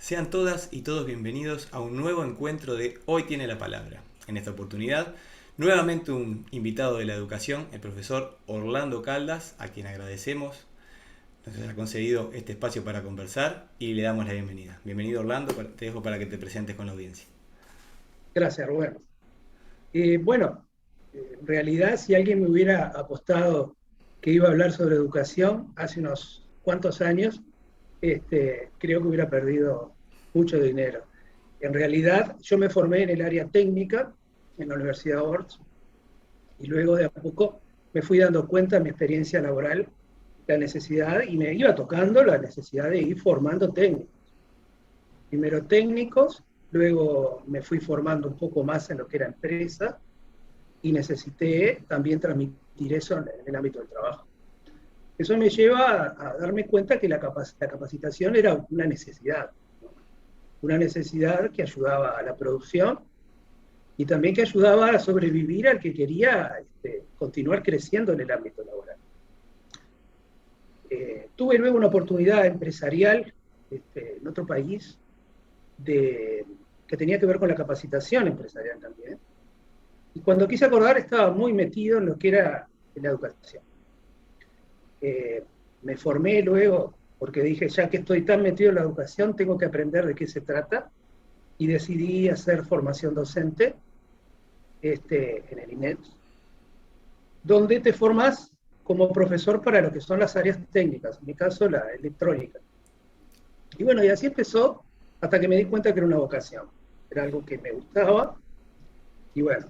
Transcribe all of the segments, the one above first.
Sean todas y todos bienvenidos a un nuevo encuentro de Hoy tiene la palabra. En esta oportunidad, nuevamente un invitado de la educación, el profesor Orlando Caldas, a quien agradecemos nos haya concedido este espacio para conversar y le damos la bienvenida. Bienvenido Orlando, te dejo para que te presentes con la audiencia. Gracias, Rubén. Bueno, en realidad, si alguien me hubiera apostado que iba a hablar sobre educación hace unos cuantos años, creo que hubiera perdido mucho dinero. En realidad, yo me formé en el área técnica en la Universidad de Oxford y luego de a poco me fui dando cuenta en mi experiencia laboral la necesidad, y me iba tocando la necesidad de ir formando técnicos. Primero técnicos, luego me fui formando un poco más en lo que era empresa y necesité también transmitir eso en el ámbito del trabajo. Eso me lleva a darme cuenta que la capacitación era una necesidad que ayudaba a la producción y también que ayudaba a sobrevivir al que quería continuar creciendo en el ámbito laboral. Tuve luego una oportunidad empresarial en otro país que tenía que ver con la capacitación empresarial también. Y cuando quise acordar estaba muy metido en lo que era la educación. Me formé luego porque dije, ya que estoy tan metido en la educación, tengo que aprender de qué se trata, y decidí hacer formación docente en el INET, donde te formas como profesor para lo que son las áreas técnicas, en mi caso la electrónica. Y bueno, y así empezó hasta que me di cuenta que era una vocación, era algo que me gustaba, y bueno,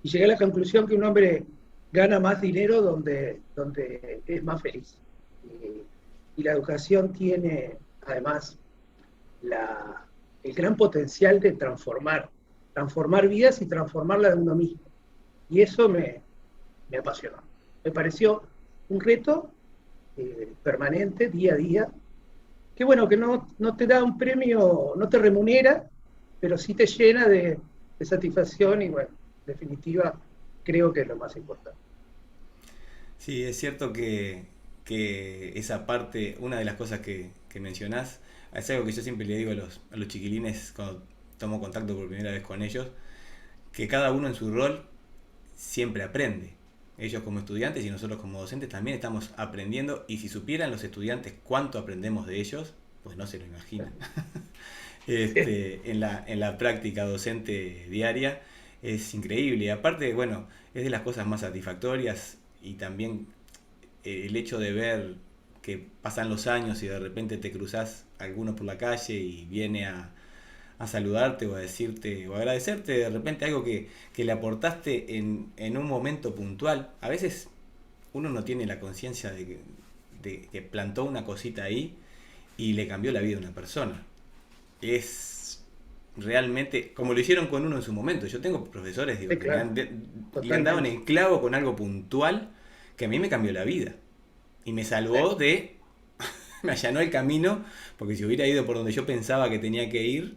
y llegué a la conclusión que un hombre gana más dinero donde es más feliz. Y la educación tiene además la, el gran potencial de transformar vidas y transformarla de uno mismo. Y eso me apasionó. Me pareció un reto permanente, día a día, que bueno, que no te da un premio, no te remunera, pero sí te llena de satisfacción y bueno, en definitiva, creo que es lo más importante. Sí, es cierto que esa parte, una de las cosas que mencionás, es algo que yo siempre le digo a los chiquilines cuando tomo contacto por primera vez con ellos, que cada uno en su rol siempre aprende. Ellos como estudiantes y nosotros como docentes también estamos aprendiendo, y si supieran los estudiantes cuánto aprendemos de ellos, pues no se lo imaginan. En la práctica docente diaria es increíble. Y aparte, bueno, es de las cosas más satisfactorias, y también el hecho de ver que pasan los años y de repente te cruzas alguno por la calle y viene a saludarte o a decirte o a agradecerte de repente algo que le aportaste en un momento puntual. A veces uno no tiene la conciencia de que plantó una cosita ahí y le cambió la vida a una persona. Es realmente como lo hicieron con uno en su momento. Yo tengo profesores, digo, Sí, que claro, le han dado en totalmente. el clavo con algo puntual que a mí me cambió la vida y me Sí. salvó de me allanó el camino, porque si hubiera ido por donde yo pensaba que tenía que ir,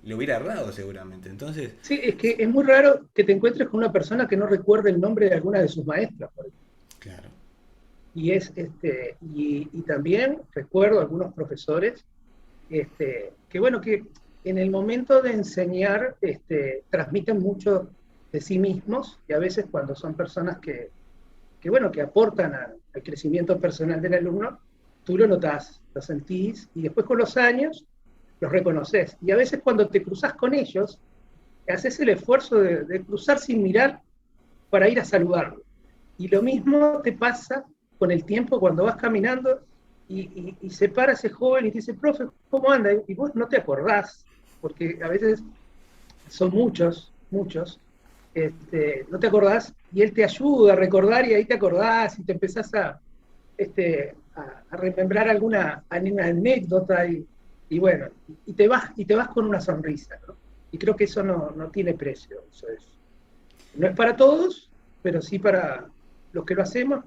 lo hubiera errado seguramente. Entonces, Sí, es que es muy raro que te encuentres con una persona que no recuerde el nombre de alguna de sus maestras, por ejemplo. claro, Y también recuerdo algunos profesores que bueno, que en el momento de enseñar transmiten mucho de sí mismos, y a veces cuando son personas bueno, que aportan al crecimiento personal del alumno, tú lo notás, lo sentís, y después con los años los reconoces. Y a veces cuando te cruzas con ellos, haces el esfuerzo de cruzar sin mirar para ir a saludarlo. Y lo mismo te pasa con el tiempo cuando vas caminando y se para ese joven y te dice, profe, ¿cómo anda? Y vos no te acordás, porque a veces son muchos, no te acordás, y él te ayuda a recordar, y ahí te acordás y te empezás a remembrar alguna anécdota, y bueno, y te vas con una sonrisa, ¿no? Y creo que eso no tiene precio, no es para todos, pero sí para los que lo hacemos,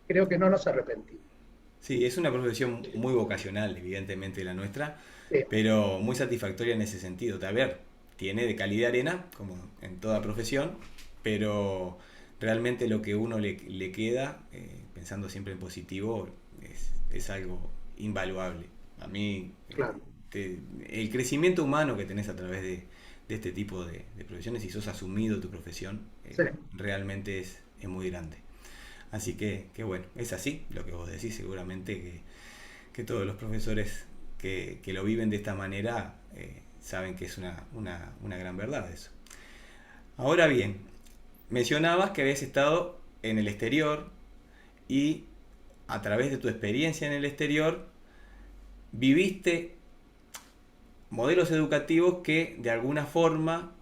creo que no nos arrepentimos. sí, es una profesión muy vocacional, evidentemente la nuestra, Sí, pero muy satisfactoria en ese sentido. A ver, tiene de calidad arena, como en toda profesión, pero realmente lo que uno le queda, pensando siempre en positivo, es algo invaluable. A mí, claro. el crecimiento humano que tenés a través de este tipo de profesiones, si sos asumido tu profesión, Sí. realmente es muy grande. Así que bueno, es así lo que vos decís, seguramente que todos los profesores que lo viven de esta manera saben que es una gran verdad eso. Ahora bien, mencionabas que habías estado en el exterior y a través de tu experiencia en el exterior viviste modelos educativos que de alguna forma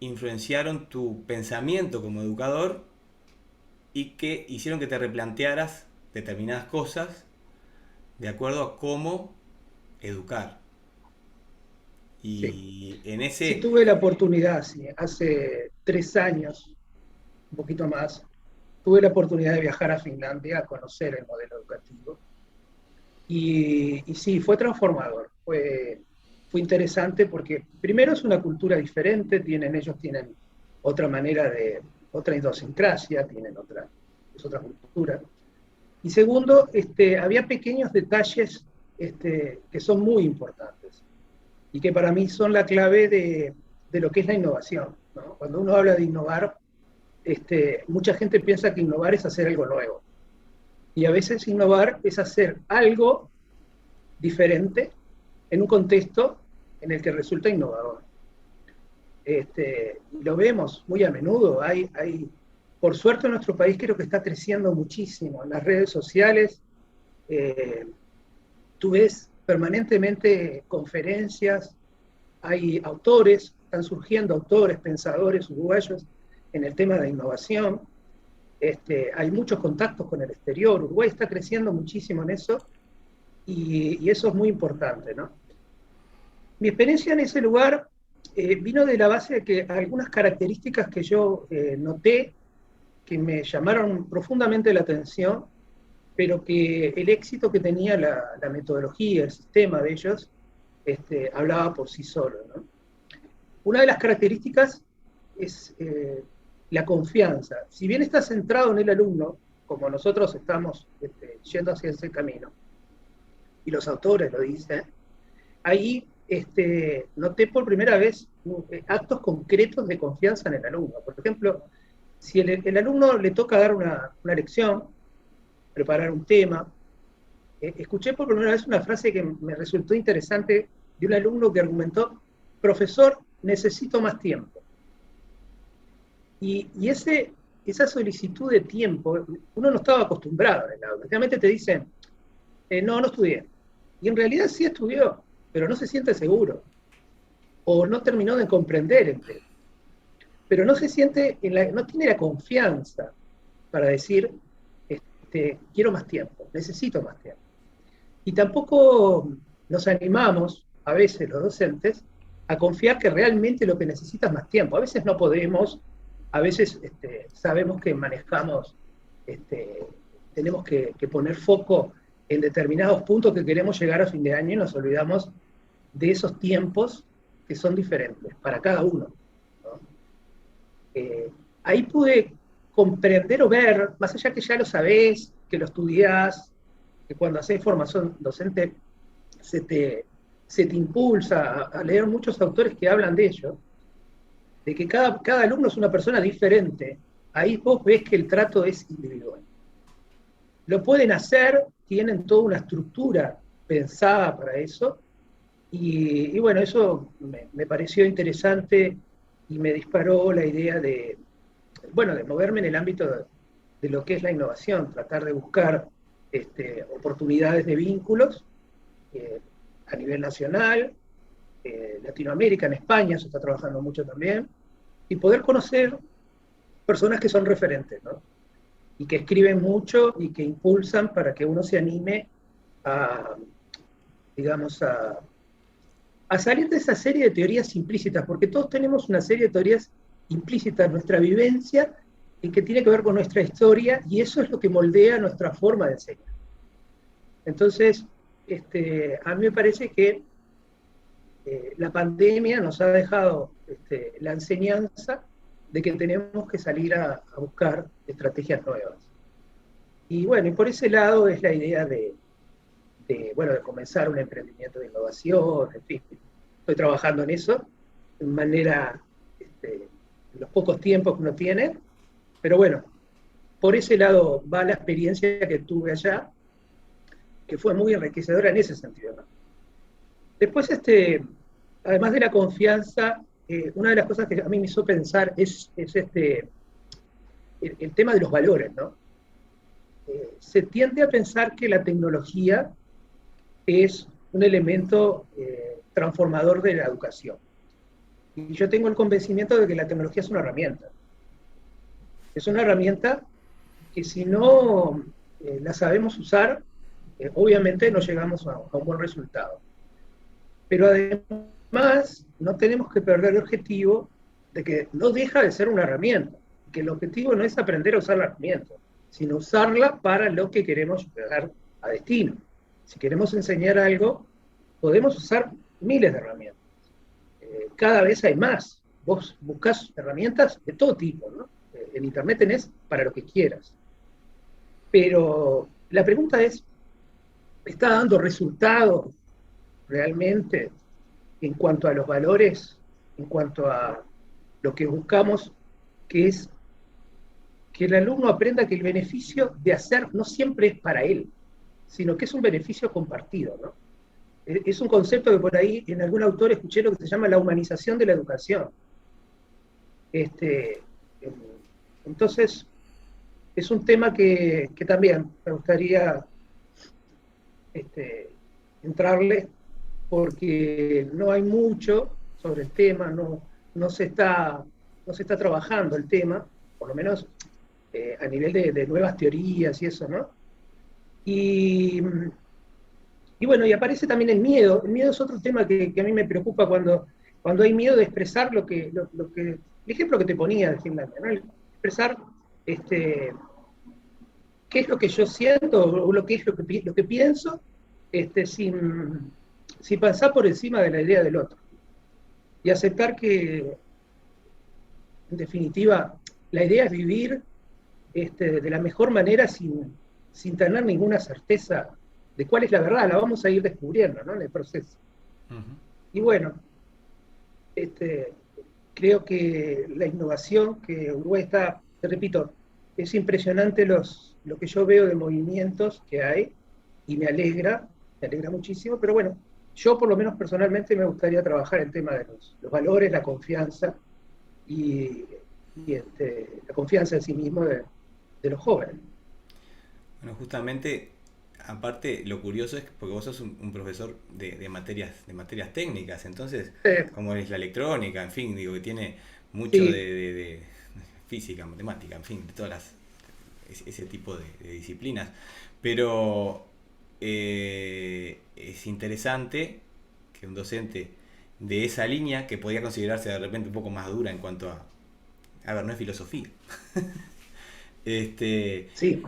influenciaron tu pensamiento como educador y que hicieron que te replantearas determinadas cosas de acuerdo a cómo educar. Sí. Y en Sí, ese... tuve la oportunidad, sí, hace 3 años, un poquito más, tuve la oportunidad de viajar a Finlandia a conocer el modelo educativo. Y sí, fue transformador. Fue interesante porque primero es una cultura diferente, ellos tienen otra manera otra idiosincrasia, es otra cultura. Y segundo, había pequeños detalles que son muy importantes y que para mí son la clave de lo que es la innovación, ¿no? Cuando uno habla de innovar, mucha gente piensa que innovar es hacer algo nuevo. Y a veces innovar es hacer algo diferente en un contexto en el que resulta innovador. Lo vemos muy a menudo. Por suerte en nuestro país creo que está creciendo muchísimo. En las redes sociales eh, tú ves permanentemente conferencias, hay autores, están surgiendo autores, pensadores uruguayos en el tema de innovación. Hay muchos contactos con el exterior. Uruguay está creciendo muchísimo en eso y eso es muy importante, ¿no? Mi experiencia en ese lugar vino de la base de que algunas características que yo noté que me llamaron profundamente la atención, pero que el éxito que tenía la metodología, el sistema de ellos, hablaba por sí solo, ¿no? Una de las características es la confianza. Si bien está centrado en el alumno, como nosotros estamos yendo hacia ese camino, y los autores lo dicen, ahí noté por primera vez actos concretos de confianza en el alumno. Por ejemplo, si el alumno le toca dar una lección, preparar un tema, escuché por primera vez una frase que me resultó interesante de un alumno que argumentó: profesor, necesito más tiempo. Y esa solicitud de tiempo, uno no estaba acostumbrado en el aula. Realmente te dicen, no estudié. Y en realidad sí estudió, pero no se siente seguro. O no terminó de comprender el tema. Pero no se siente, no tiene la confianza para decir, quiero más tiempo, necesito más tiempo. Y tampoco nos animamos, a veces los docentes, a confiar que realmente lo que necesita es más tiempo. A veces no podemos, a veces sabemos que manejamos, tenemos que poner foco en determinados puntos que queremos llegar a fin de año y nos olvidamos de esos tiempos que son diferentes para cada uno, ¿no? Ahí pude comprender o ver, más allá que ya lo sabés, que lo estudiás, que cuando haces formación docente se te, se te impulsa a leer muchos autores que hablan de ello, de que cada alumno es una persona diferente. Ahí vos ves que el trato es individual. Lo pueden hacer, tienen toda una estructura pensada para eso, y bueno, eso me pareció interesante y me disparó la idea bueno, de moverme en el ámbito de lo que es la innovación, tratar de buscar oportunidades de vínculos eh, a nivel nacional, Latinoamérica, en España se está trabajando mucho también, y poder conocer personas que son referentes, ¿no? Y que escriben mucho y que impulsan para que uno se anime a, digamos, a salir de esa serie de teorías implícitas, porque todos tenemos una serie de teorías implícitas en nuestra vivencia y que tiene que ver con nuestra historia, y eso es lo que moldea nuestra forma de enseñar. Entonces, a mí me parece que la pandemia nos ha dejado la enseñanza de que tenemos que salir a buscar estrategias nuevas. Y bueno, y por ese lado es la idea bueno, de comenzar un emprendimiento de innovación, en fin. Estoy trabajando en eso, de manera, en los pocos tiempos que uno tiene, pero bueno, por ese lado va la experiencia que tuve allá, que fue muy enriquecedora en ese sentido, ¿no? Después, además de la confianza, una de las cosas que a mí me hizo pensar es el tema de los valores, ¿no? Se tiende a pensar que la tecnología es un elemento transformador de la educación. Y yo tengo el convencimiento de que la tecnología es una herramienta. Es una herramienta que si no la sabemos usar, obviamente no llegamos a un buen resultado. Pero además no tenemos que perder el objetivo de que no deja de ser una herramienta, que el objetivo no es aprender a usar la herramienta, sino usarla para lo que queremos llegar a destino. Si queremos enseñar algo, podemos usar miles de herramientas. Cada vez hay más. Vos buscás herramientas de todo tipo, ¿no? En Internet tenés para lo que quieras. Pero la pregunta es, ¿está dando resultados realmente en cuanto a los valores, en cuanto a lo que buscamos, que es que el alumno aprenda que el beneficio de hacer no siempre es para él, sino que es un beneficio compartido, ¿no? Es un concepto que por ahí en algún autor escuché lo que se llama la humanización de la educación. Este, entonces, es un tema que también me gustaría entrarle, porque no hay mucho sobre el tema, no se está trabajando el tema, por lo menos a nivel de nuevas teorías y eso, ¿no? Y, y bueno, y aparece también el miedo. El miedo es otro tema que a mí me preocupa cuando hay miedo de expresar el ejemplo que te ponía de Finlandia, ¿no? Expresar qué es lo que yo siento o lo que es lo que pienso, sin pasar por encima de la idea del otro. Y aceptar que, en definitiva, la idea es vivir de la mejor manera sin tener ninguna certeza de cuál es la verdad, la vamos a ir descubriendo, ¿no? En el proceso. Uh-huh. Y bueno, creo que la innovación que Uruguay está, te repito, es impresionante lo que yo veo de movimientos que hay, y me alegra muchísimo, pero bueno, yo por lo menos personalmente me gustaría trabajar el tema de los valores, la confianza y la confianza en sí mismo de los jóvenes. Bueno, justamente, aparte, lo curioso es que porque vos sos un profesor de materias técnicas, entonces, como es la electrónica, en fin, digo que tiene mucho sí. de física, matemática, en fin, de todas ese tipo de disciplinas. Pero es interesante que un docente de esa línea, que podría considerarse de repente un poco más dura en cuanto a ver, no es filosofía. Sí,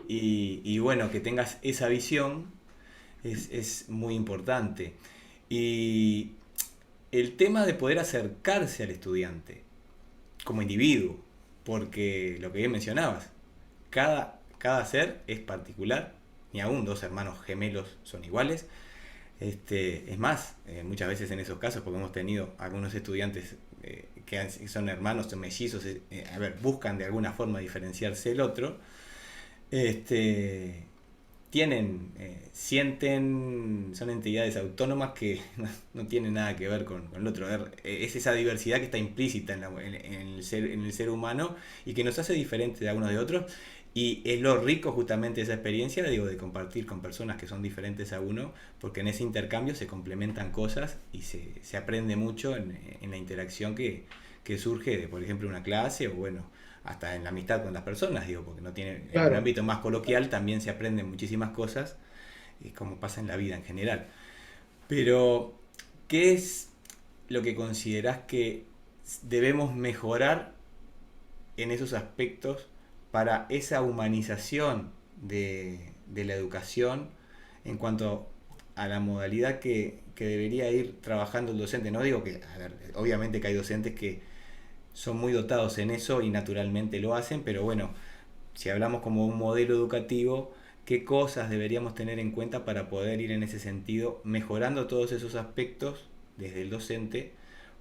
y bueno, que tengas esa visión es muy importante. Y el tema de poder acercarse al estudiante como individuo, porque lo que bien mencionabas, cada ser es particular, ni aún dos hermanos gemelos son iguales. Es más, muchas veces en esos casos, porque hemos tenido algunos estudiantes que son hermanos, son mellizos, buscan de alguna forma diferenciarse del otro, sienten, son entidades autónomas que no tienen nada que ver con el otro. Es esa diversidad que está implícita en el ser humano y que nos hace diferentes de unos de otros. Y es lo rico justamente esa experiencia, digo, de compartir con personas que son diferentes a uno, porque en ese intercambio se complementan cosas y se aprende mucho en la interacción que surge de, por ejemplo, una clase o bueno, hasta en la amistad con las personas, digo, porque no tiene, claro. En un ámbito más coloquial también se aprenden muchísimas cosas, como pasa en la vida en general. Pero, ¿qué es lo que considerás que debemos mejorar en esos aspectos para esa humanización de la educación en cuanto a la modalidad que debería ir trabajando el docente? No digo que, a ver, obviamente que hay docentes que son muy dotados en eso y naturalmente lo hacen, pero bueno, si hablamos como un modelo educativo qué cosas deberíamos tener en cuenta para poder ir en ese sentido, mejorando todos esos aspectos desde el docente,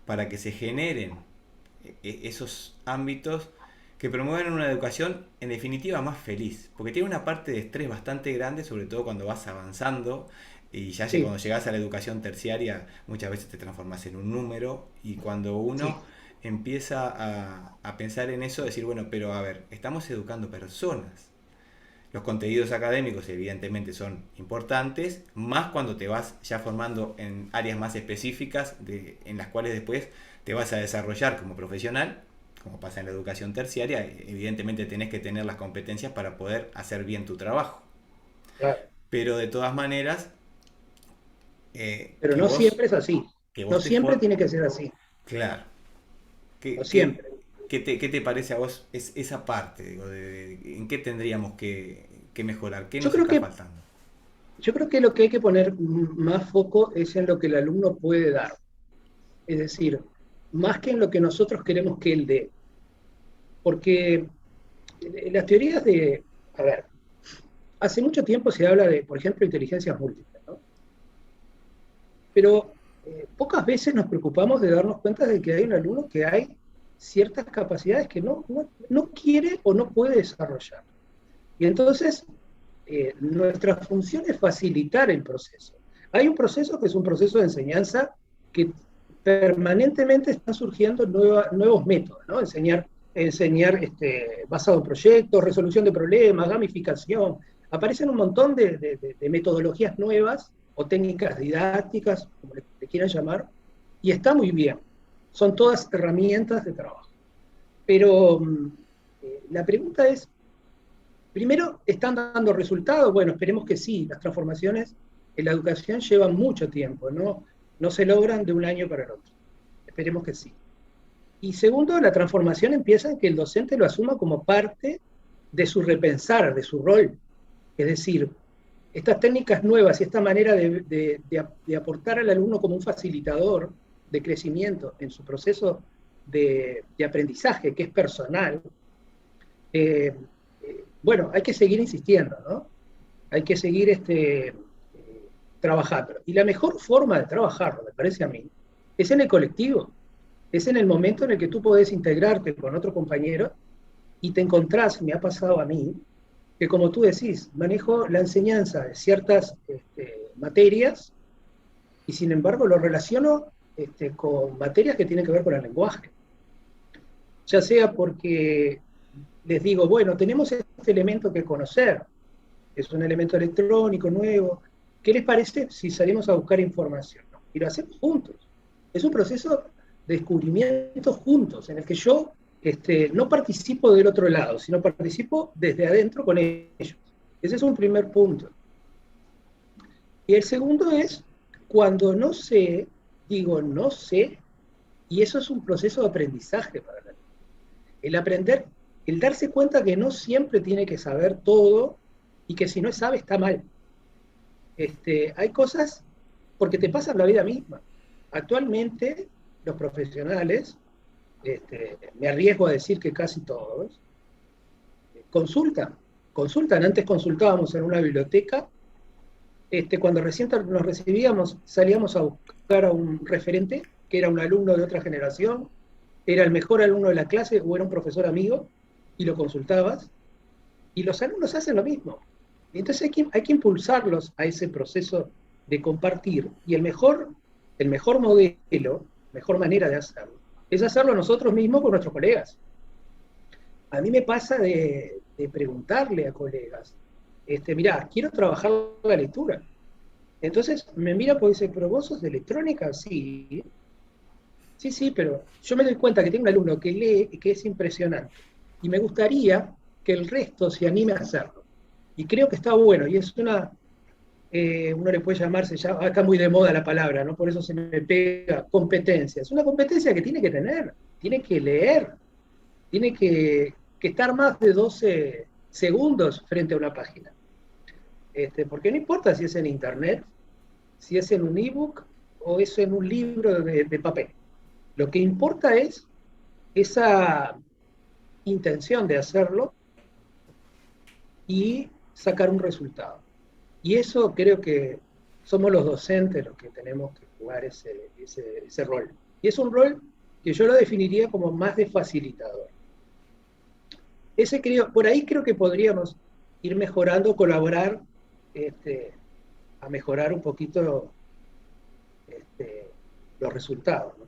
para que se generen esos ámbitos que promueven una educación en definitiva más feliz, porque tiene una parte de estrés bastante grande, sobre todo cuando vas avanzando y ya Sí, cuando llegas a la educación terciaria muchas veces te transformas en un número y cuando sí, uno empieza a pensar en eso, decir, bueno, pero a ver, estamos educando personas. Los contenidos académicos evidentemente son importantes, más cuando te vas ya formando en áreas más específicas en las cuales después te vas a desarrollar como profesional, como pasa en la educación terciaria, evidentemente tenés que tener las competencias para poder hacer bien tu trabajo. claro. Pero de todas maneras, Pero que no vos, siempre es así. que No vos te siempre for... tiene que ser así. Claro. No ¿Qué, qué, siempre. qué te parece a vos esa parte? Digo, ¿en qué tendríamos que mejorar? ¿Qué Yo nos creo está que, faltando? yo creo que lo que hay que poner más foco es en lo que el alumno puede dar. Es decir, más que en lo que nosotros queremos que él dé. Porque las teorías de, a ver, hace mucho tiempo se habla de, por ejemplo, inteligencias múltiples, ¿no? Pero pocas veces nos preocupamos de darnos cuenta de que hay un alumno que hay ciertas capacidades que no quiere o no puede desarrollar. Y entonces, nuestra función es facilitar el proceso. Hay un proceso que es un proceso de enseñanza que permanentemente están surgiendo nuevos métodos, ¿no? Enseñar basado en proyectos, resolución de problemas, gamificación. Aparecen un montón de metodologías nuevas o técnicas didácticas, como le quieran llamar, y está muy bien. Son todas herramientas de trabajo. Pero la pregunta es, primero, ¿están dando resultados? Bueno, esperemos que sí. Las transformaciones en la educación llevan mucho tiempo, no se logran de un año para el otro. Esperemos que sí. Y segundo, la transformación empieza en que el docente lo asuma como parte de su repensar, de su rol. Es decir, estas técnicas nuevas y esta manera de aportar al alumno como un facilitador de crecimiento en su proceso de aprendizaje, que es personal, eh, bueno, hay que seguir insistiendo, ¿no? Hay que seguir trabajando. Y la mejor forma de trabajarlo, me parece a mí, es en el colectivo, es en el momento en el que tú podés integrarte con otro compañero y te encontrás, me ha pasado a mí, que como tú decís, manejo la enseñanza de ciertas materias y sin embargo lo relaciono con materias que tienen que ver con el lenguaje. Ya sea porque les digo, bueno, tenemos este elemento que conocer, es un elemento electrónico nuevo. ¿Qué les parece si salimos a buscar información? Y lo hacemos juntos. Es un proceso de descubrimiento juntos, en el que yo no participo del otro lado, sino participo desde adentro con ellos. Ese es un primer punto. Y el segundo es, cuando no sé, digo no sé, y eso es un proceso de aprendizaje para la vida. El aprender, el darse cuenta que no siempre tiene que saber todo y que si no sabe está mal. Hay cosas porque te pasan la vida misma. Actualmente, los profesionales, me arriesgo a decir que casi todos, consultan. Antes consultábamos en una biblioteca, cuando recién nos recibíamos, salíamos a buscar a un referente, que era un alumno de otra generación, era el mejor alumno de la clase o era un profesor amigo, y lo consultabas, y los alumnos hacen lo mismo. Entonces hay que impulsarlos a ese proceso de compartir. Y el mejor modelo, mejor manera de hacerlo, es hacerlo nosotros mismos con nuestros colegas. A mí me pasa de preguntarle a colegas, mirá, quiero trabajar la lectura. Entonces me mira y dice, pero vos sos de electrónica, sí. Sí, sí, pero yo me doy cuenta que tengo un alumno que lee y que es impresionante. Y me gustaría que el resto se anime a hacerlo. Y creo que está bueno, y es uno le puede llamarse, ya acá muy de moda la palabra, ¿no? Por eso se me pega competencia. Es una competencia que tiene que tener, tiene que leer, tiene que estar más de 12 segundos frente a una página. Porque no importa si es en internet, si es en un ebook o es en un libro de papel. Lo que importa es esa intención de hacerlo y sacar un resultado. Y eso creo que somos los docentes los que tenemos que jugar ese rol. Y es un rol que yo lo definiría como más de facilitador. Por ahí creo que podríamos ir mejorando, colaborar a mejorar un poquito los resultados, ¿no?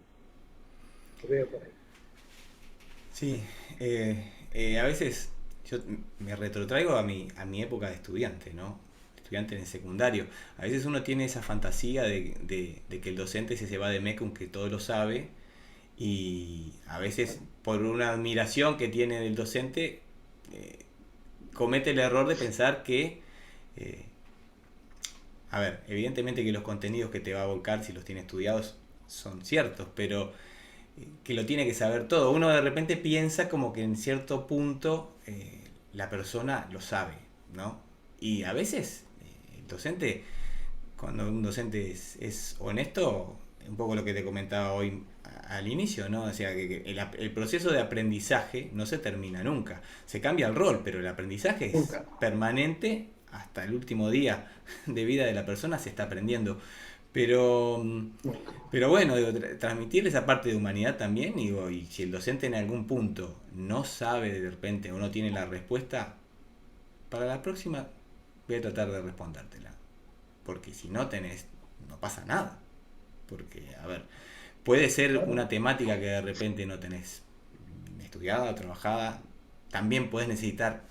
Lo veo por ahí. Sí, a veces yo me retrotraigo a mi época de estudiante, ¿no? Estudiante en el secundario. A veces uno tiene esa fantasía de que el docente se va de meca, que todo lo sabe, y a veces por una admiración que tiene del docente, comete el error de pensar que, eh, a ver, evidentemente que los contenidos que te va a volcar, si los tiene estudiados, son ciertos, pero que lo tiene que saber todo. Uno de repente piensa como que en cierto punto la persona lo sabe, ¿no? Y a veces el docente, cuando un docente es honesto, un poco lo que te comentaba hoy al inicio, ¿no? O sea, que el proceso de aprendizaje no se termina nunca. Se cambia el rol, pero el aprendizaje es Nunca. permanente hasta el último día de vida de la persona, se está aprendiendo. Pero, Nunca. pero bueno, digo, transmitir esa parte de humanidad también, digo, y si el docente en algún punto no sabe de repente o no tiene la respuesta, para la próxima voy a tratar de respondértela. Porque si no tenés, no pasa nada. Porque, a ver, puede ser Claro. una temática que de repente no tenés estudiada o trabajada, también puedes necesitar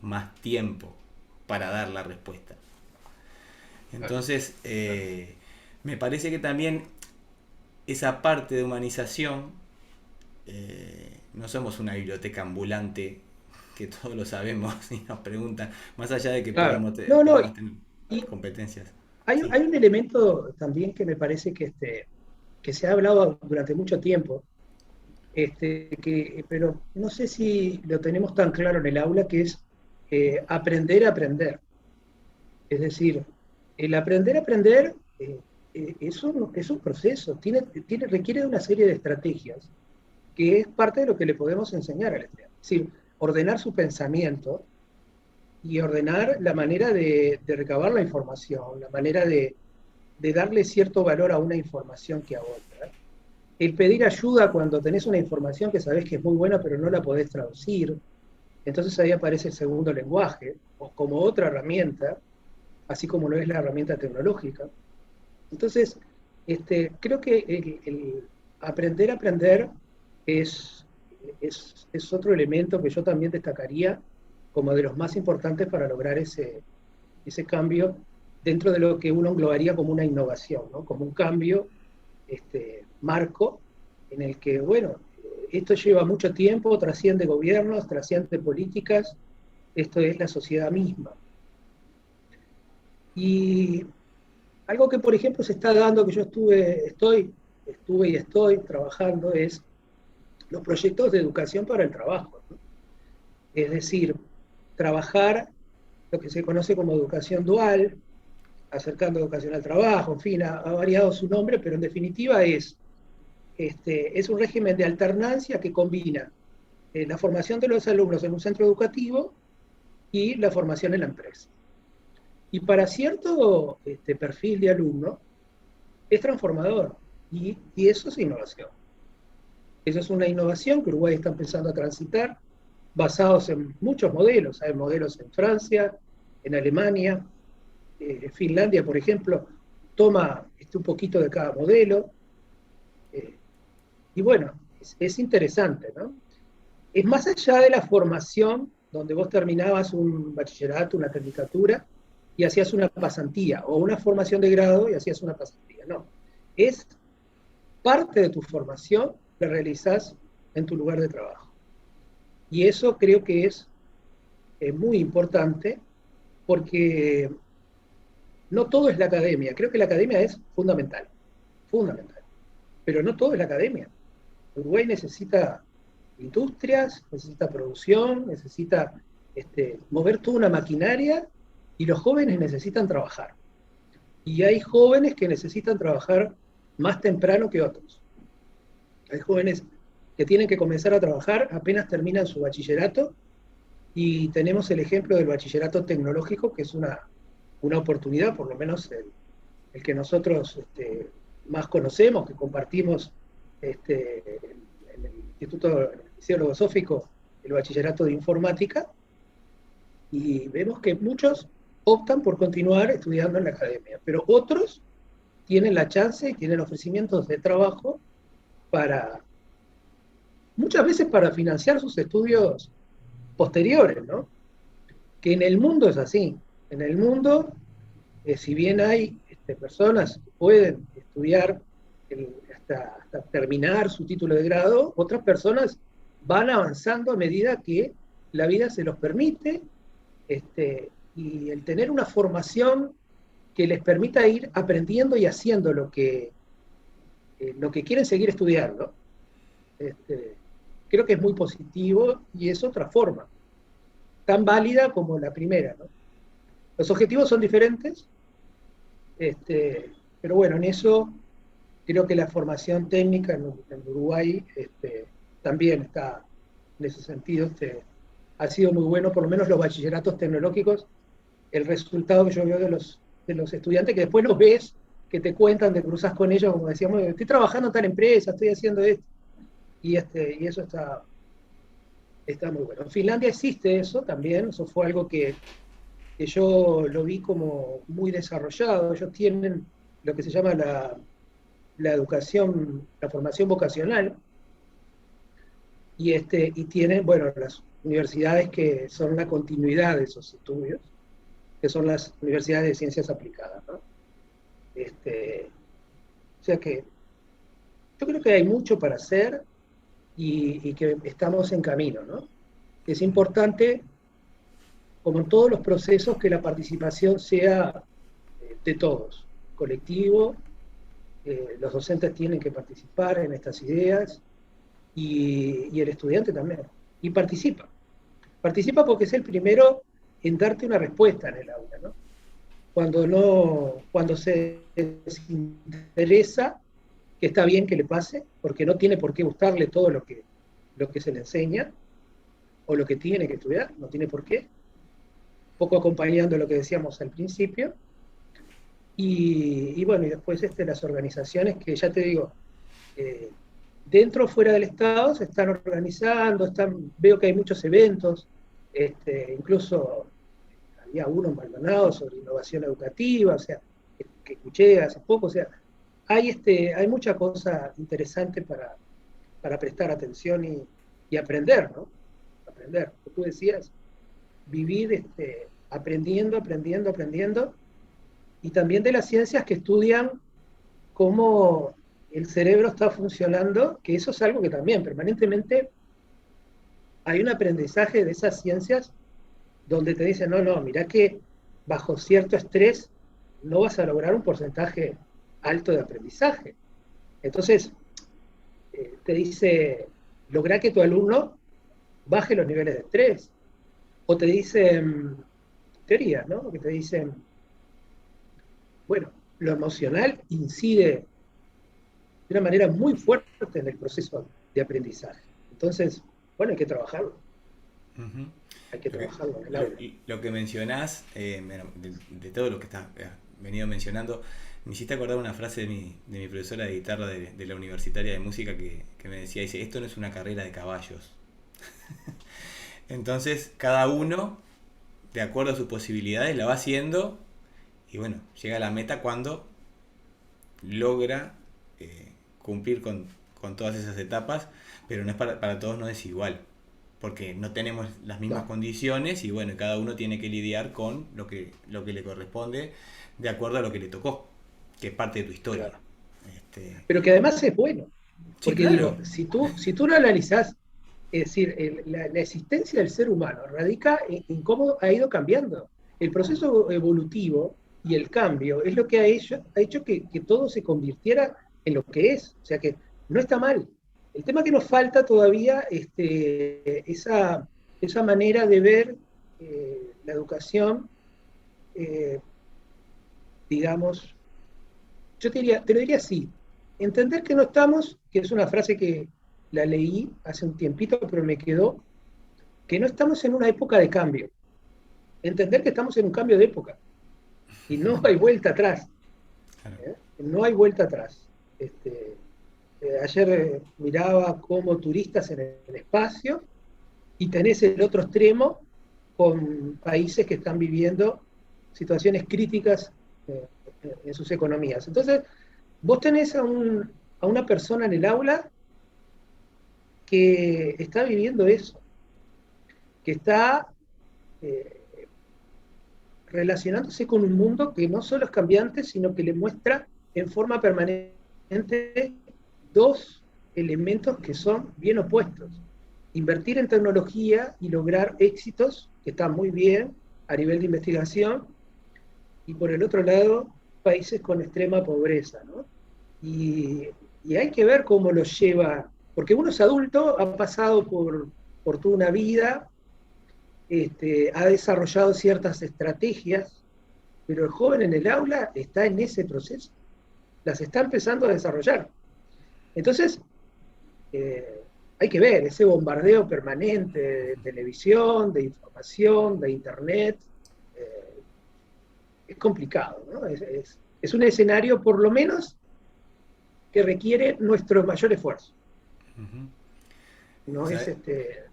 más tiempo para dar la respuesta. Claro. Entonces, Claro. me parece que también esa parte de humanización, no somos una biblioteca ambulante que todos lo sabemos y nos preguntan, más allá de que Claro. podamos, No, no, podamos tener y competencias. hay, Sí. hay un elemento también que me parece que se ha hablado durante mucho tiempo, pero no sé si lo tenemos tan claro en el aula, que es aprender a aprender. Es decir, el aprender a aprender es un proceso, requiere de una serie de estrategias que es parte de lo que le podemos enseñar al estudiante. Es decir, ordenar su pensamiento y ordenar la manera de recabar la información, la manera de darle cierto valor a una información que a otra. El pedir ayuda cuando tenés una información que sabés que es muy buena pero no la podés traducir. Entonces ahí aparece el segundo lenguaje, o como otra herramienta, así como lo es la herramienta tecnológica. Entonces, creo que el aprender a aprender es, es otro elemento que yo también destacaría como de los más importantes para lograr ese cambio dentro de lo que uno englobaría como una innovación, ¿no? Como un cambio marco en el que, bueno, esto lleva mucho tiempo, trasciende gobiernos, trasciende políticas, esto es la sociedad misma. Y algo que, por ejemplo, se está dando, que yo estuve y estoy trabajando, es los proyectos de educación para el trabajo, ¿no? Es decir, trabajar lo que se conoce como educación dual, acercando educación al trabajo, en fin, ha variado su nombre, pero en definitiva es un régimen de alternancia que combina la formación de los alumnos en un centro educativo y la formación en la empresa. Y para cierto perfil de alumno es transformador y eso es innovación. Eso es una innovación que Uruguay está empezando a transitar, basados en muchos modelos. Hay modelos en Francia, en Alemania, Finlandia, por ejemplo, toma un poquito de cada modelo. Eh, y bueno, es interesante, ¿no? Es más allá de la formación, donde vos terminabas un bachillerato, una tecnicatura, y hacías una pasantía, o una formación de grado y hacías una pasantía. No, es parte de tu formación que realizás en tu lugar de trabajo. Y eso creo que es muy importante porque no todo es la academia. Creo que la academia es fundamental, fundamental. Pero no todo es la academia. Uruguay necesita industrias, necesita producción, necesita mover toda una maquinaria y los jóvenes necesitan trabajar. Y hay jóvenes que necesitan trabajar más temprano que otros. Hay jóvenes que tienen que comenzar a trabajar apenas terminan su bachillerato Y tenemos el ejemplo del bachillerato tecnológico, que es una oportunidad, por lo menos el que nosotros más conocemos, que compartimos en el Instituto, en el Liceo Logosófico, el bachillerato de informática, y vemos que muchos optan por continuar estudiando en la academia, pero otros tienen la chance y tienen ofrecimientos de trabajo para, muchas veces para financiar sus estudios posteriores, ¿no? Que en el mundo es así. En el mundo, si bien hay personas que pueden estudiar hasta terminar su título de grado, otras personas van avanzando a medida que la vida se los permite, y el tener una formación que les permita ir aprendiendo y haciendo lo que quieren seguir estudiando, este, creo que es muy positivo y es otra forma, tan válida como la primera, ¿no? Los objetivos son diferentes, pero bueno, en eso creo que la formación técnica en Uruguay también está en ese sentido. Ha sido muy bueno, por lo menos los bachilleratos tecnológicos, el resultado que yo veo de los estudiantes, que después los ves, que te cuentan, te cruzas con ellos, como decíamos, estoy trabajando en tal empresa, estoy haciendo esto, y eso está muy bueno. En Finlandia existe eso también, eso fue algo que yo lo vi como muy desarrollado. Ellos tienen lo que se llama la educación, la formación vocacional, y tienen, bueno, las universidades que son la continuidad de esos estudios, que son las universidades de ciencias aplicadas, ¿no? O sea que yo creo que hay mucho para hacer y que estamos en camino, ¿no? Es importante, como en todos los procesos, que la participación sea de todos, colectivo. Los docentes tienen que participar en estas ideas y el estudiante también. Y participa. Participa porque es el primero en darte una respuesta en el aula, ¿no? Cuando se desinteresa, que está bien que le pase, porque no tiene por qué gustarle todo lo que se le enseña, o lo que tiene que estudiar, no tiene por qué, poco acompañando lo que decíamos al principio, y bueno, y después las organizaciones que ya te digo, eh, dentro o fuera del Estado se están organizando, veo que hay muchos eventos, incluso había uno en Maldonado sobre innovación educativa, o sea, que escuché hace poco, o sea, hay mucha cosa interesante para prestar atención y aprender, ¿no? Aprender, como tú decías, vivir aprendiendo, aprendiendo, aprendiendo, y también de las ciencias que estudian cómo el cerebro está funcionando, que eso es algo que también permanentemente hay un aprendizaje de esas ciencias donde te dicen, no, no, mirá que bajo cierto estrés no vas a lograr un porcentaje alto de aprendizaje. Entonces, te dice, lograr que tu alumno baje los niveles de estrés. O te dicen, teorías, ¿no? Que te dicen, bueno, lo emocional incide de una manera muy fuerte en el proceso de aprendizaje. Entonces, bueno, hay que trabajarlo. Ujú. Hay que Lo que, trabajarlo en el lo, aula. lo que mencionás, bueno, de todo lo que estás venido mencionando, me hiciste acordar una frase de mi profesora de guitarra de la universitaria de música que me decía, dice, esto no es una carrera de caballos. Entonces, cada uno, de acuerdo a sus posibilidades, la va haciendo y bueno, llega a la meta cuando logra cumplir con todas esas etapas, pero no es para todos no es igual, porque no tenemos las mismas No, condiciones y bueno, cada uno tiene que lidiar con lo que le corresponde de acuerdo a lo que le tocó, que es parte de tu historia. claro. Este, Pero que además es bueno, sí, porque claro. digo, si tú lo analizás, es decir, la existencia del ser humano radica en cómo ha ido cambiando. El proceso evolutivo y el cambio es lo que ha hecho que todo se convirtiera en lo que es. O sea que no está mal. El tema que nos falta todavía, esa manera de ver la educación, eh, digamos, yo te lo diría así, entender que no estamos, que es una frase que la leí hace un tiempito, pero me quedó, que no estamos en una época de cambio. Entender que estamos en un cambio de época y no hay vuelta atrás. Claro. No hay vuelta atrás. Ayer miraba como turistas en el espacio y tenés el otro extremo con países que están viviendo situaciones críticas eh, en sus economías. Entonces, vos tenés a una persona en el aula que está viviendo eso, que está eh, relacionándose con un mundo que no solo es cambiante, sino que le muestra en forma permanente dos elementos que son bien opuestos. Invertir en tecnología y lograr éxitos, que están muy bien a nivel de investigación, y por el otro lado, países con extrema pobreza, ¿no? Y, y hay que ver cómo los lleva, porque uno es adulto, ha pasado por toda una vida, ha desarrollado ciertas estrategias, pero el joven en el aula está en ese proceso, las está empezando a desarrollar. Entonces, hay que ver ese bombardeo permanente de televisión, de información, de internet, eh, es complicado, ¿no? Es un escenario, por lo menos, que requiere nuestro mayor esfuerzo. Ujú. No es, ¿Sabes?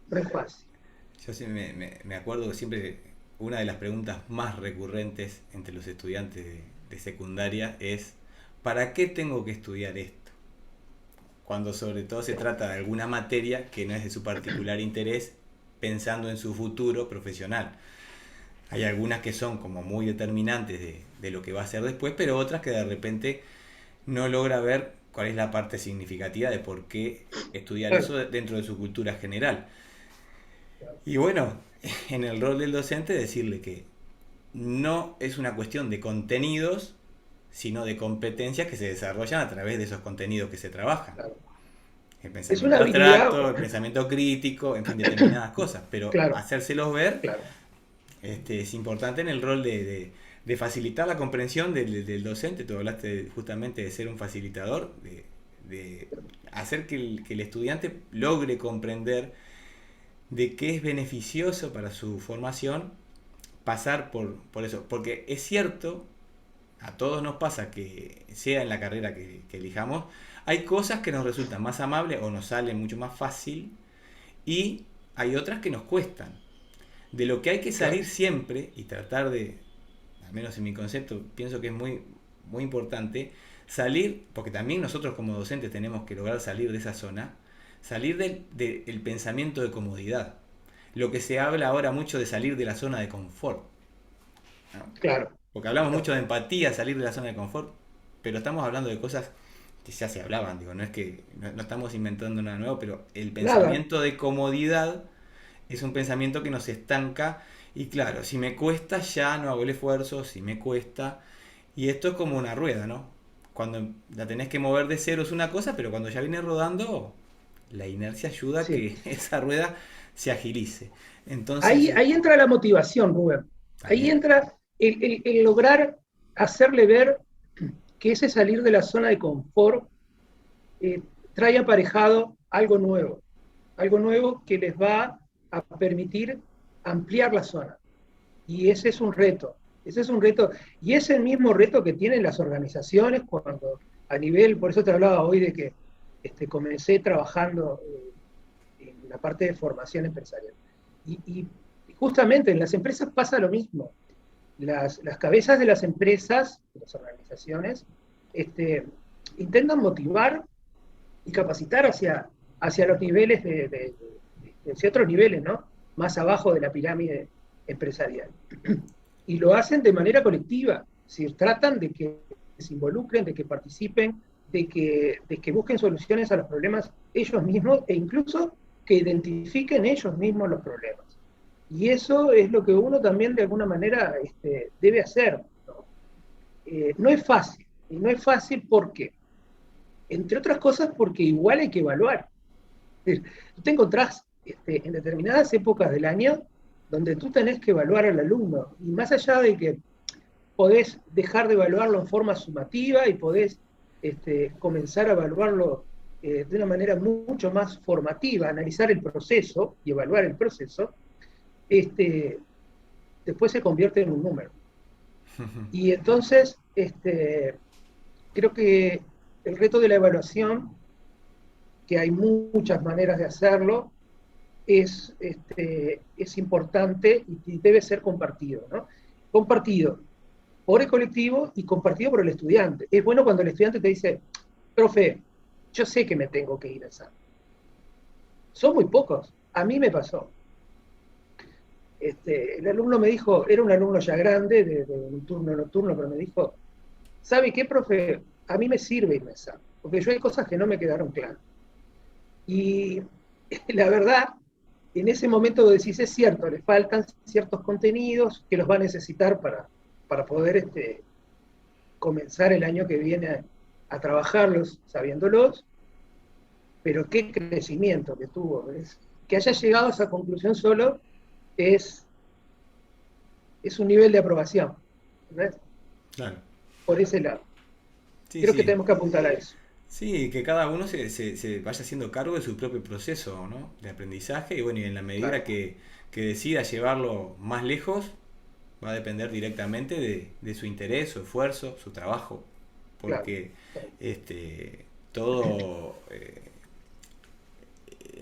no es fácil. Yo sí me acuerdo que siempre una de las preguntas más recurrentes entre los estudiantes de secundaria es ¿para qué tengo que estudiar esto? Cuando sobre todo se trata de alguna materia que no es de su particular interés, pensando en su futuro profesional. Hay algunas que son como muy determinantes de lo que va a hacer después, pero otras que de repente no logra ver cuál es la parte significativa de por qué estudiar Claro, eso dentro de su cultura general. claro. Y bueno, en el rol del docente decirle que no es una cuestión de contenidos, sino de competencias que se desarrollan a través de esos contenidos que se trabajan. Claro. El Es una pensamiento habilidad, abstracto, el pensamiento crítico, en fin, determinadas cosas. Pero claro, hacérselos ver claro. es importante en el rol de facilitar la comprensión del docente. Tú hablaste justamente de ser un facilitador, de hacer que el estudiante logre comprender de qué es beneficioso para su formación pasar por eso. Porque es cierto, a todos nos pasa que sea en la carrera que elijamos, hay cosas que nos resultan más amables o nos salen mucho más fácil y hay otras que nos cuestan. De lo que hay que Claro. salir siempre y tratar de, al menos en mi concepto, pienso que es muy importante, salir, porque también nosotros como docentes tenemos que lograr salir de esa zona, salir del pensamiento de comodidad. Lo que se habla ahora mucho de salir de la zona de confort, ¿no? Claro, Porque hablamos mucho de claro. empatía, salir de la zona de confort, pero estamos hablando de cosas que ya se hablaban, digo, no es que no estamos inventando nada nuevo, pero el Nada, pensamiento de comodidad es un pensamiento que nos estanca y claro, si me cuesta ya no hago el esfuerzo, si me cuesta, y esto es como una rueda, ¿no? Cuando la tenés que mover de cero es una cosa, pero cuando ya viene rodando, la inercia ayuda a sí. que esa rueda se agilice. Ahí, Entonces, ahí entra la motivación, Rubén. Ahí también, entra el lograr hacerle ver que ese salir de la zona de confort eh, trae aparejado algo nuevo que les va a permitir ampliar la zona. Y ese es un reto, ese es un reto, y es el mismo reto que tienen las organizaciones cuando a nivel, por eso te hablaba hoy de que comencé trabajando en la parte de formación empresarial. Y justamente en las empresas pasa lo mismo. Las cabezas de las empresas, de las organizaciones, intentan motivar y capacitar hacia los niveles hacia otros niveles, ¿no? Más abajo de la pirámide empresarial. Y lo hacen de manera colectiva, es decir, tratan de que se involucren, de que participen, de que busquen soluciones a los problemas ellos mismos e incluso que identifiquen ellos mismos los problemas. Y eso es lo que uno también de alguna manera debe hacer. ¿No? No es fácil, y no es fácil porque, entre otras cosas, porque igual hay que evaluar. Es decir, tú te encontrás en determinadas épocas del año donde tú tenés que evaluar al alumno, y más allá de que podés dejar de evaluarlo en forma sumativa y podés comenzar a evaluarlo de una manera mucho más formativa, analizar el proceso y evaluar el proceso, este, después se convierte en un número. Y entonces, creo que el reto de la evaluación, que hay muchas maneras de hacerlo, es importante y debe ser compartido, ¿no? Compartido por el colectivo y compartido por el estudiante. Es bueno cuando el estudiante te dice, profe, yo sé que me tengo que ir a esa. Son muy pocos. A mí me pasó. El alumno me dijo, era un alumno ya grande, de un turno nocturno, pero me dijo, ¿sabe qué, profe? A mí me sirve irme a esa, porque yo hay cosas que no me quedaron claras. Y la verdad, en ese momento decís, es cierto, le faltan ciertos contenidos que los va a necesitar para poder comenzar el año que viene a trabajarlos sabiéndolos, pero qué crecimiento que tuvo. Que haya llegado a esa conclusión solo es, es un nivel de aprobación, ¿ves? Claro. Por ese lado. Sí, Creo que sí. tenemos que apuntar a eso. Sí, que cada uno se vaya haciendo cargo de su propio proceso, ¿no? De aprendizaje y bueno, y en la medida Claro. que decida llevarlo más lejos, va a depender directamente de su interés, su esfuerzo, su trabajo, Claro. porque todo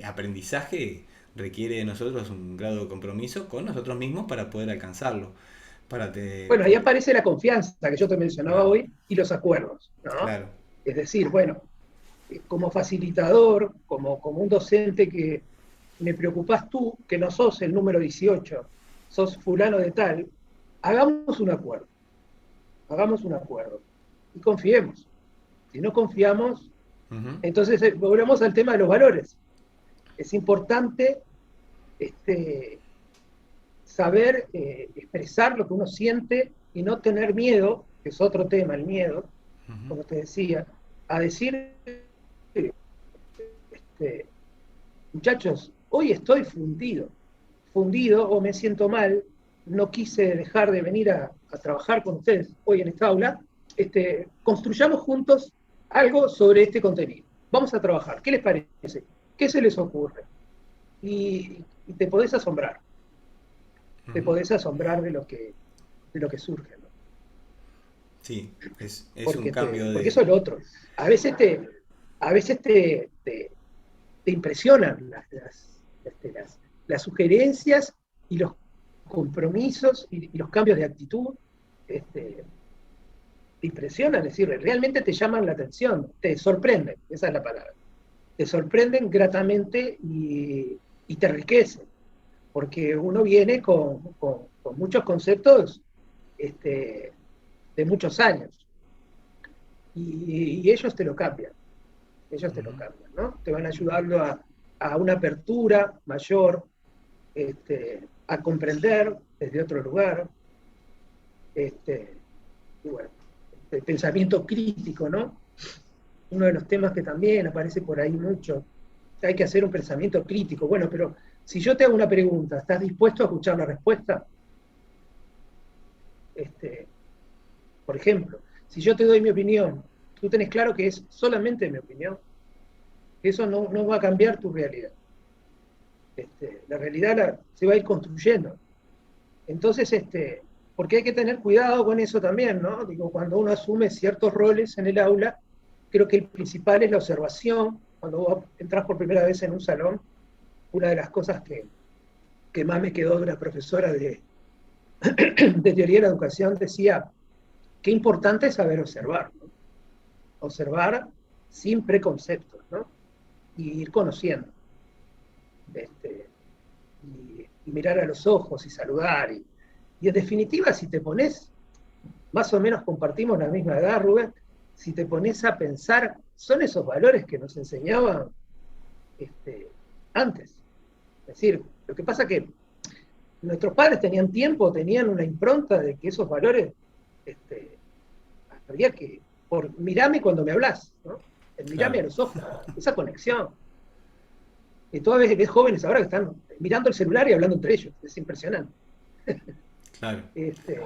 aprendizaje requiere de nosotros un grado de compromiso con nosotros mismos para poder alcanzarlo. Bueno, ahí Porque, aparece la confianza que yo te mencionaba claro, hoy y los acuerdos, ¿no? claro. Es decir, bueno, como facilitador, como un docente que me preocupás tú, que no sos el número 18, sos fulano de tal, hagamos un acuerdo, hagamos un acuerdo y confiemos. Si no confiamos, Ujú. entonces volvemos al tema de los valores. Es importante este, saber expresar lo que uno siente y no tener miedo, que es otro tema, el miedo, Ujú. como te decía, a decir, este, muchachos, hoy estoy fundido o me siento mal, no quise dejar de venir a trabajar con ustedes hoy en esta aula, construyamos juntos algo sobre este contenido. Vamos a trabajar, ¿qué les parece? ¿Qué se les ocurre? Y te Ujú. podés asombrar de lo que surge, ¿no? Sí, es un cambio Porque eso de... es lo otro. A veces a veces te impresionan las sugerencias y los compromisos y los cambios de actitud, este, te impresionan, es decir, realmente te llaman la atención, te sorprenden, esa es la palabra. Te sorprenden gratamente y te enriquecen, porque uno viene con muchos conceptos este, de muchos años y ellos te lo Ujú. cambian, ¿no? Te van ayudando a una apertura mayor, a comprender desde otro lugar, y bueno, el pensamiento crítico, ¿no? Uno de los temas que también aparece por ahí mucho, hay que hacer un pensamiento crítico. Bueno, pero si yo te hago una pregunta, ¿estás dispuesto a escuchar la respuesta? Este, por ejemplo, si yo te doy mi opinión, tú tenés claro que es solamente mi opinión, que eso no va a cambiar tu realidad. La realidad se va a ir construyendo. Entonces, porque hay que tener cuidado con eso también, ¿no? Digo, cuando uno asume ciertos roles en el aula, creo que el principal es la observación. Cuando vos entras por primera vez en un salón, una de las cosas que más me quedó de una profesora de teoría de la educación decía, qué importante es saber observar, ¿no? Observar sin preconceptos, ¿no? Y ir conociendo. Este, y mirar a los ojos y saludar. Y en definitiva, si te pones, más o menos compartimos la misma edad, Rubén, si te pones a pensar, son esos valores que nos enseñaban este, antes. Es decir, lo que pasa es que nuestros padres tenían tiempo, tenían una impronta de que esos valores este, había que, mirame cuando me hablas, ¿no? El Claro, mirame a los ojos, esa conexión. Y todas ves jóvenes ahora que están mirando el celular y hablando entre ellos, es impresionante. claro. Este,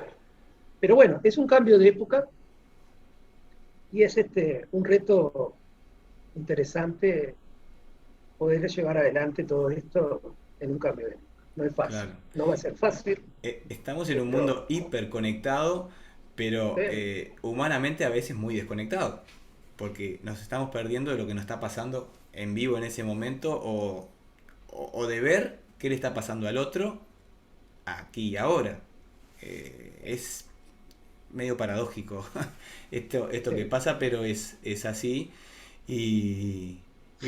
pero bueno, es un cambio de época y es un reto interesante poder llevar adelante todo esto en un cambio de época. no es fácil, claro. no va a ser fácil, Estamos en un pero mundo hiperconectado, pero sí, humanamente a veces muy desconectado, porque nos estamos perdiendo de lo que nos está pasando en vivo en ese momento o de ver qué le está pasando al otro aquí y ahora. Es medio paradójico esto que sí, pasa, pero es así y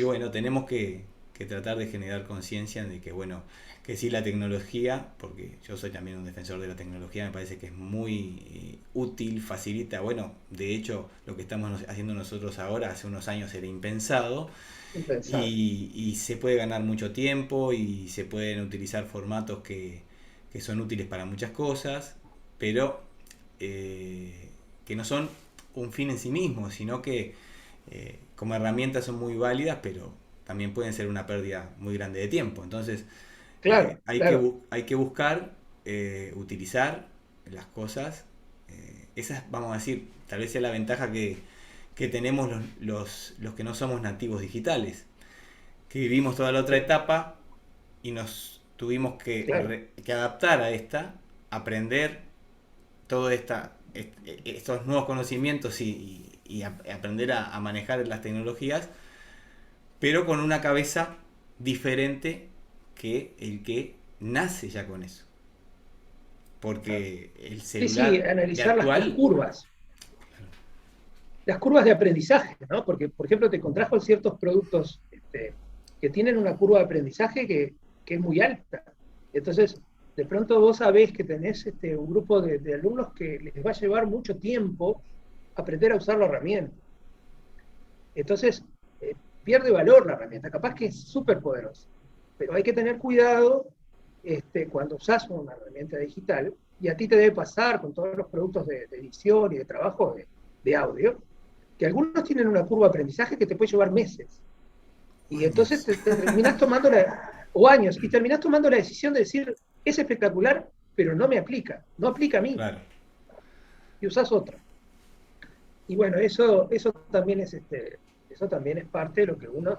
bueno, tenemos que tratar de generar conciencia de que, bueno, que sí la tecnología, porque yo soy también un defensor de la tecnología, me parece que es muy útil, facilita, bueno, de hecho lo que estamos haciendo nosotros ahora hace unos años era impensado impensable. y se puede ganar mucho tiempo y se pueden utilizar formatos que son útiles para muchas cosas, pero que no son un fin en sí mismo, sino que como herramientas son muy válidas, pero también pueden ser una pérdida muy grande de tiempo. Entonces, Claro, claro, hay que buscar utilizar las cosas. Esa, vamos a decir, tal vez sea la ventaja que tenemos los que no somos nativos digitales, que vivimos toda la otra sí, etapa y nos tuvimos claro. que adaptar a esta, aprender todos estos nuevos conocimientos y aprender a manejar las tecnologías, pero con una cabeza diferente que el que nace ya con eso. Claro. Porque el Sí, sí, celular de analizar actual, las curvas de aprendizaje, ¿no? Porque, por ejemplo, te encontrás con ciertos productos que tienen una curva de aprendizaje que es muy alta. Entonces, de pronto vos sabés que tenés un grupo de alumnos que les va a llevar mucho tiempo aprender a usar la herramienta. Entonces, eh, pierde valor la herramienta, capaz que es súper poderosa, pero hay que tener cuidado cuando usas una herramienta digital, y a ti te debe pasar con todos los productos de edición y de trabajo de audio, que algunos tienen una curva de aprendizaje que te puede llevar meses, o y entonces años. te terminás tomando o años, y terminás tomando la decisión de decir, es espectacular, pero no me aplica, no aplica a mí, Claro, y usás otra. Y bueno, eso también es parte de lo que uno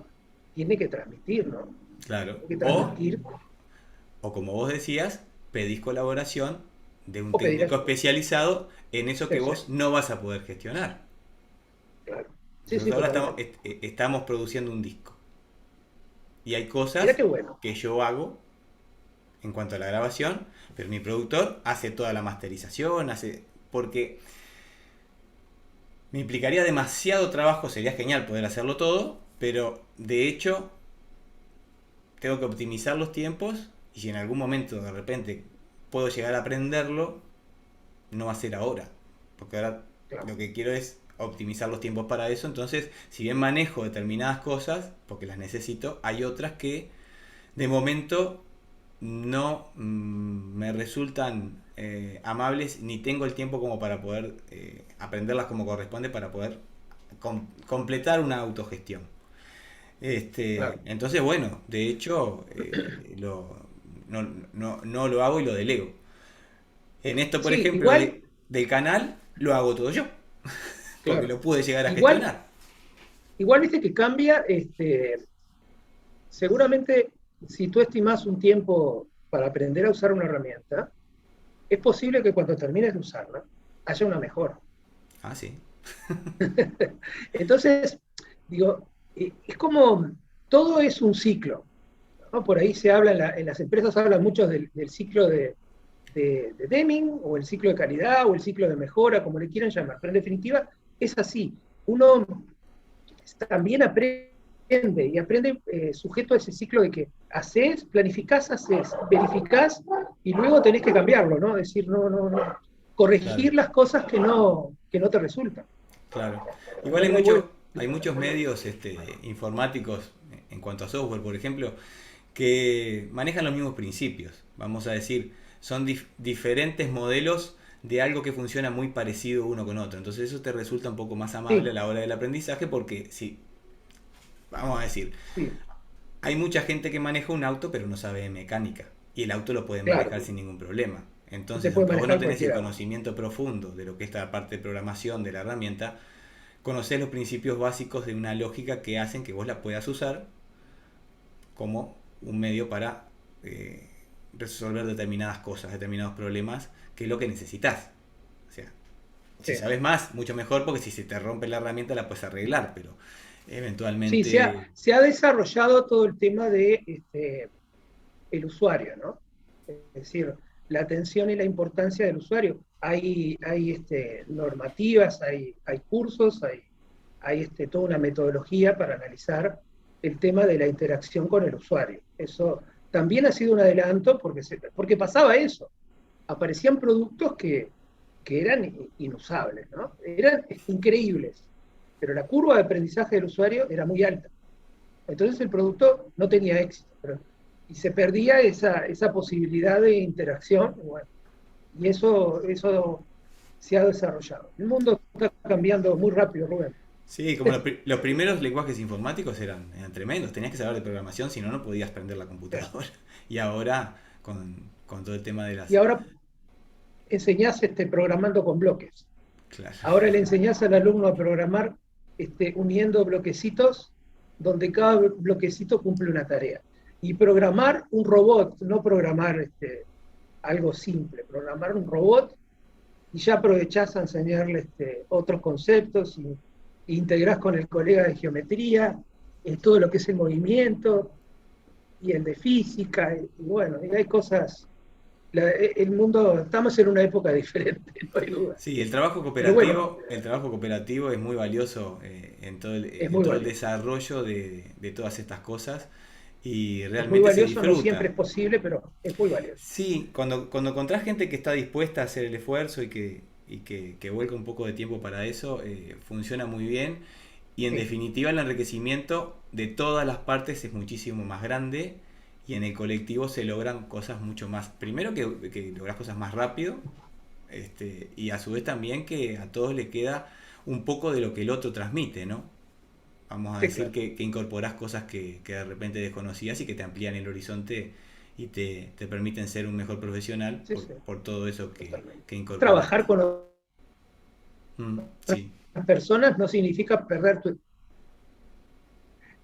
tiene que transmitir, ¿no? claro. Tiene que transmitir O como vos decías, pedís colaboración de un o pedir técnico ayuda. especializado en eso Sí, que sí, vos no vas a poder gestionar. claro. Sí, Nosotros sí, ahora totalmente. estamos produciendo un disco y hay Mira cosas qué bueno. que yo hago en cuanto a la grabación, pero mi productor hace toda la masterización, porque me implicaría demasiado trabajo, sería genial poder hacerlo todo, pero de hecho tengo que optimizar los tiempos y si en algún momento de repente puedo llegar a aprenderlo, no va a ser ahora, porque ahora Claro, lo que quiero es optimizar los tiempos para eso, entonces si bien manejo determinadas cosas, porque las necesito, hay otras que de momento no me resultan amables ni tengo el tiempo como para poder aprenderlas como corresponde para poder completar una autogestión. claro. Entonces, bueno, de hecho, no lo hago y lo delego. En esto, por Sí, ejemplo, igual, del canal, lo hago todo yo, porque claro. lo pude llegar a Igual, gestionar. igual viste que cambia, seguramente si tú estimas un tiempo para aprender a usar una herramienta, es posible que cuando termines de usarla haya una mejor. Ah, sí. Entonces, digo, es como, todo es un ciclo, ¿no? Por ahí se habla, en las empresas hablan mucho del ciclo de Deming, o el ciclo de calidad, o el ciclo de mejora, como le quieran llamar, pero en definitiva es así. Uno también aprende, y aprende sujeto a ese ciclo de que haces, planificás, haces, verificás, y luego tenés que cambiarlo, ¿no? Decir, no, no, no, Claro, corregir las cosas que no te resultan. claro. Igual Está muy bueno. hay muchos medios informáticos en cuanto a software, por ejemplo, que manejan los mismos principios. Vamos a decir, son diferentes modelos de algo que funciona muy parecido uno con otro. Entonces eso te resulta un poco más amable a Sí, la hora del aprendizaje porque si, vamos a decir, sí, hay mucha gente que maneja un auto pero no sabe de mecánica y el auto lo puede manejar claro, sin ningún problema. se Entonces, puede aunque vos no manejar tenés el cualquier auto. conocimiento profundo de lo que es la parte de programación de la herramienta, conocés los principios básicos de una lógica que hacen que vos la puedas usar como un medio para resolver determinadas cosas, determinados problemas, que es lo que necesitas. O sea, si Sí. sabes más, mucho mejor, porque si se te rompe la herramienta la puedes arreglar, pero Sí, eventualmente... se ha desarrollado todo el tema de el usuario, ¿no? Es decir, la atención y la importancia del usuario. Hay normativas, hay cursos, hay toda una metodología para analizar el tema de la interacción con el usuario. Eso también ha sido un adelanto porque pasaba eso. Aparecían productos que eran inusables, ¿no? Eran increíbles, pero la curva de aprendizaje del usuario era muy alta. Entonces el producto no tenía éxito, y se perdía esa posibilidad de interacción, bueno, y eso se ha desarrollado. El mundo está cambiando muy rápido, Rubén. Sí, como los primeros lenguajes informáticos eran tremendos, tenías que saber de programación, si no, no podías prender la computadora. Y ahora, con todo el tema de Y las... ahora enseñás programando con bloques. Claro. Ahora le enseñás al alumno a programar uniendo bloquecitos donde cada bloquecito cumple una tarea. Y programar un robot, no programar algo simple, programar un robot y ya aprovechás a enseñarle otros conceptos y integrás con el colega de geometría todo lo que es el movimiento y el de física, y bueno, y hay cosas, el mundo, estamos en una época diferente, no hay duda. Sí, Pero bueno, el trabajo cooperativo es muy valioso es en muy todo el valioso. desarrollo de todas estas cosas y Es muy realmente se valioso, no siempre disfruta. es posible, pero es muy valioso. Sí, cuando encontrás gente que está dispuesta a hacer el esfuerzo que vuelca un poco de tiempo para eso, funciona muy bien y en Sí, definitiva el enriquecimiento de todas las partes es muchísimo más grande y en el colectivo se logran cosas mucho más, primero que logras cosas más rápido, y a su vez también que a todos le queda un poco de lo que el otro transmite, ¿no? Vamos a sí, decir claro. que incorporás cosas que de repente desconocías y que te amplían el horizonte y te permiten ser un mejor profesional Sí, sí, por todo eso totalmente. que incorporaste. Trabajar con Sí, otras personas no significa perder tu...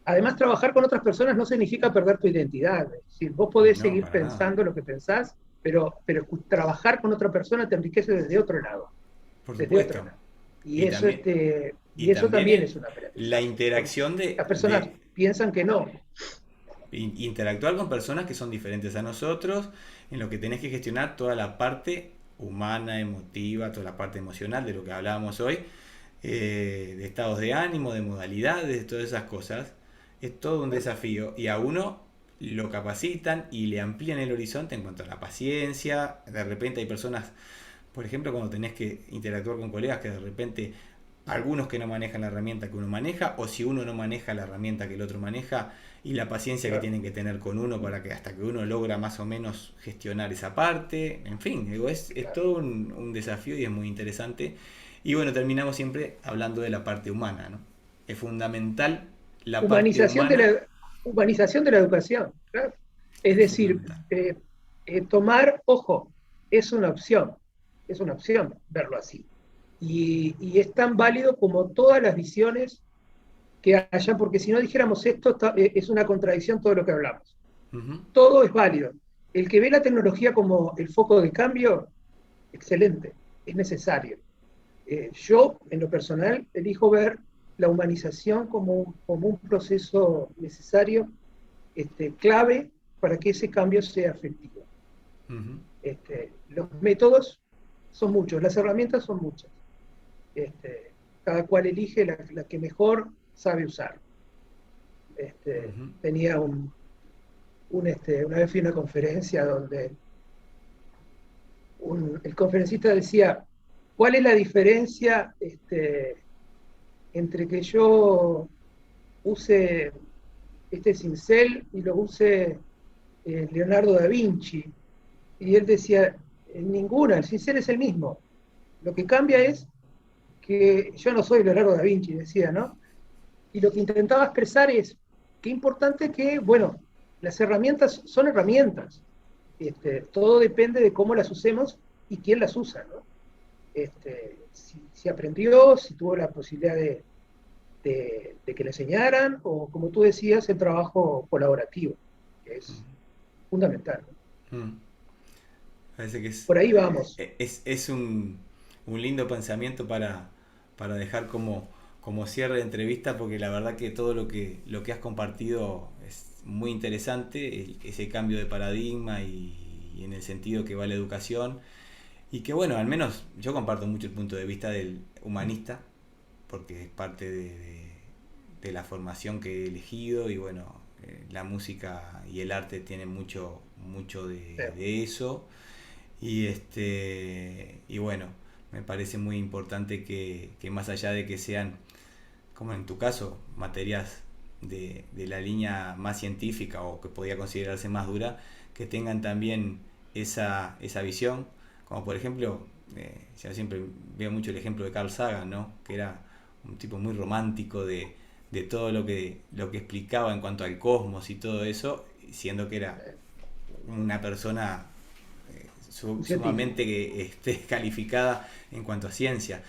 Además, trabajar con otras personas no significa perder tu identidad. Es decir, vos podés no, seguir para nada. pensando lo que pensás, pero trabajar con otra persona te enriquece desde otro lado, Por desde otro supuesto. lado. Y Y eso, también, y y eso también también es un la aprendizaje, porque interacción las personas piensan que no. interactuar con personas que son diferentes a nosotros, en lo que tenés que gestionar toda la parte humana, emotiva, toda la parte emocional de lo que hablábamos hoy, de estados de ánimo, de modalidades, de todas esas cosas. Es todo un desafío y a uno lo capacitan y le amplían el horizonte en cuanto a la paciencia. De repente hay personas, por ejemplo, cuando tenés que interactuar con colegas que de repente algunos que no manejan la herramienta que uno maneja, o si uno no maneja la herramienta que el otro maneja, y la paciencia que Claro. tienen que tener con uno para que hasta que uno logra más o menos gestionar esa parte, en fin, digo, es Claro. todo un desafío y es muy interesante. Y bueno, terminamos siempre hablando de la parte humana, ¿no? Es fundamental la parte Humanización de humana, humanización de la educación. ¿Claro? Es es decir, fundamental. tomar, ojo, es una opción verlo así. Y es tan válido como todas las visiones que haya, porque si no dijéramos esto, es una contradicción todo lo que hablamos. Ujú. Todo es válido. El que ve la tecnología como el foco de cambio, excelente, es necesario. Yo, en lo personal, elijo ver la humanización como un proceso necesario, clave para que ese cambio sea efectivo. Ujú. Los métodos son muchos, las herramientas son muchas. Cada cual elige la que mejor sabe usar. Ujú. Tenía una vez fui a una conferencia donde el conferencista decía, ¿cuál es la diferencia entre que yo use este cincel y lo use Leonardo da Vinci? Y él decía, ninguna, el cincel es el mismo. Lo que cambia es que yo no soy Leonardo da Vinci, decía, ¿no? Y lo que intentaba expresar es qué importante que, bueno, las herramientas son herramientas. Todo depende de cómo las usemos y quién las usa, ¿no? Si aprendió, si tuvo la posibilidad de que le enseñaran, o como tú decías, el trabajo colaborativo, que es fundamental, ¿no? Mm. Parece que Por ahí vamos. es un lindo pensamiento para dejar como cierre de entrevista, porque la verdad que todo lo que has compartido es muy interesante, ese cambio de paradigma y en el sentido que va la educación. Y que bueno, al menos yo comparto mucho el punto de vista del humanista, porque es parte de la formación que he elegido y bueno, la música y el arte tienen mucho de eso. Y bueno, me parece muy importante que más allá de que sean, como en tu caso, materias de la línea más científica o que podía considerarse más dura, que tengan también esa visión, como por ejemplo, yo siempre veo mucho el ejemplo de Carl Sagan, ¿no? Que era un tipo muy romántico de todo lo que explicaba en cuanto al cosmos y todo eso, siendo que era una persona Un científico. sumamente calificada en cuanto a ciencia.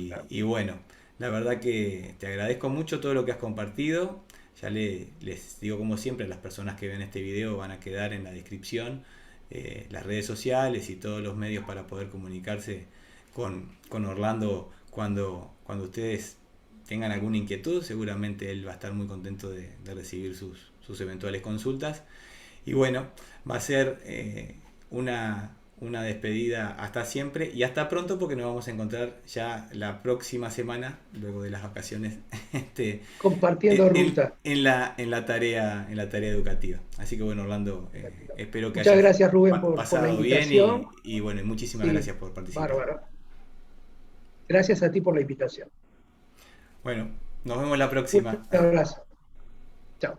Claro. Y bueno, la verdad que te agradezco mucho todo lo que has compartido. Ya les digo como siempre, las personas que ven este video van a quedar en la descripción las redes sociales y todos los medios para poder comunicarse con Orlando cuando ustedes tengan alguna inquietud. Seguramente él va a estar muy contento de recibir sus eventuales consultas. Y bueno, va a ser una despedida hasta siempre y hasta pronto, porque nos vamos a encontrar ya la próxima semana, luego de las vacaciones, Compartiendo ruta. en la tarea educativa. Así que bueno, Orlando, espero que Muchas hayas gracias, Rubén, por la pasado bien invitación. y bueno, muchísimas Sí, gracias por participar. bárbaro. Gracias a ti por la invitación. Bueno, nos vemos la Un próxima. abrazo. Chao.